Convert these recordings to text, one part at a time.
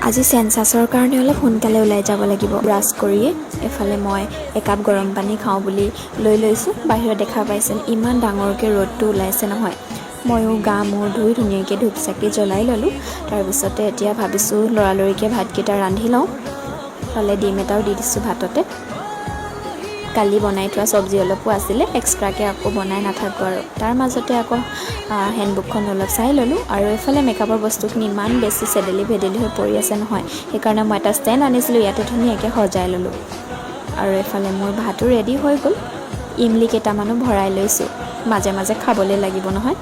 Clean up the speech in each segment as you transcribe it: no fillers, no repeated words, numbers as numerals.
আজি চেঞ্চাছৰ কাৰণে অলপ সোনকালে ওলাই যাব লাগিব। ব্ৰাছ কৰিয়ে এফালে মই একাপ গৰম পানী খাওঁ বুলি লৈ লৈছোঁ। বাহিৰত দেখা পাইছিল ইমান ডাঙৰকৈ ৰ'দটো ওলাইছে নহয়। ময়ো গা মূৰ ধুই ধুনীয়াকৈ ধূপ চাকি জ্বলাই ল'লোঁ। তাৰপিছতে এতিয়া ভাবিছোঁ লৰালৰিকৈ ভাতকেইটা ৰান্ধি লওঁ। হ'লে ডিম এটাও দি দিছোঁ ভাততে। কালি বনাই থোৱা চব্জি অলপো আছিলে, এক্সট্ৰাকৈ আকৌ বনাই নাথাকোঁ আৰু। তাৰ মাজতে আকৌ হেণ্ডবুকখন অলপ চাই ল'লোঁ। আৰু এইফালে মেকআপৰ বস্তুখিনি ইমান বেছি চেদেলি ভেদেলি হৈ পৰি আছে নহয়, সেইকাৰণে মই এটা ষ্টেণ্ড আনিছিলোঁ, ইয়াতে ধুনীয়াকৈ সজাই ল'লোঁ। আৰু এইফালে মোৰ ভাতো ৰেডি হৈ গ'ল। ইমলি কেইটামানো ভৰাই লৈছোঁ, মাজে মাজে খাবলৈ লাগিব নহয়।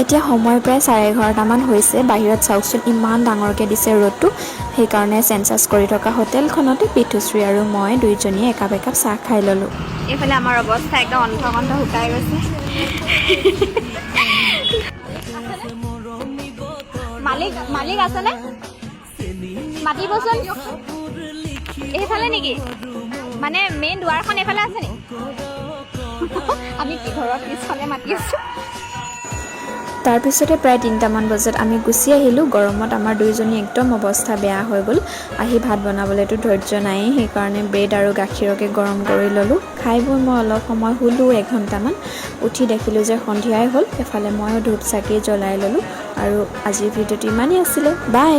এতিয়া সময় প্ৰায় 11:30মান হৈছে। বাহিৰত চাওকচোন ইমান ডাঙৰকৈ দিছে ৰ'দটো। সেইকাৰণে চেঞ্চাছ কৰি থকা হোটেলখনতে পিঠুশ্ৰী আৰু মই দুইজনীয়ে একাপ একাপ চাহ খাই ল'লোঁ। এইফালে আমাৰ অৱস্থা একদম অন্ধ শুকাই গৈছে। মালিক আছেনে? মাতিবচোন। এইফালে নেকি? মানে মেইন দুৱাৰখন এইফালে আছে নেকি? আমি ঘৰৰ পিছফালে মাতি আছোঁ। তাৰপিছতে প্ৰায় 3টামান বজাত আমি গুচি আহিলোঁ। গৰমত আমাৰ দুইজনী একদম অৱস্থা বেয়া হৈ গ'ল। আহি ভাত বনাবলৈতো ধৈৰ্য নায়েই, সেইকাৰণে ব্ৰেড আৰু গাখীৰকে গৰম কৰি ল'লোঁ। খাই বৈ মই অলপ সময় শুলোঁ 1 ঘণ্টামান। উঠি দেখিলোঁ যে সন্ধিয়াই হ'ল। এফালে ময়ো ধূপ চাকি জ্বলাই ল'লোঁ। আৰু আজিৰ ভিডিঅ'টো ইমানেই আছিলে। বাই।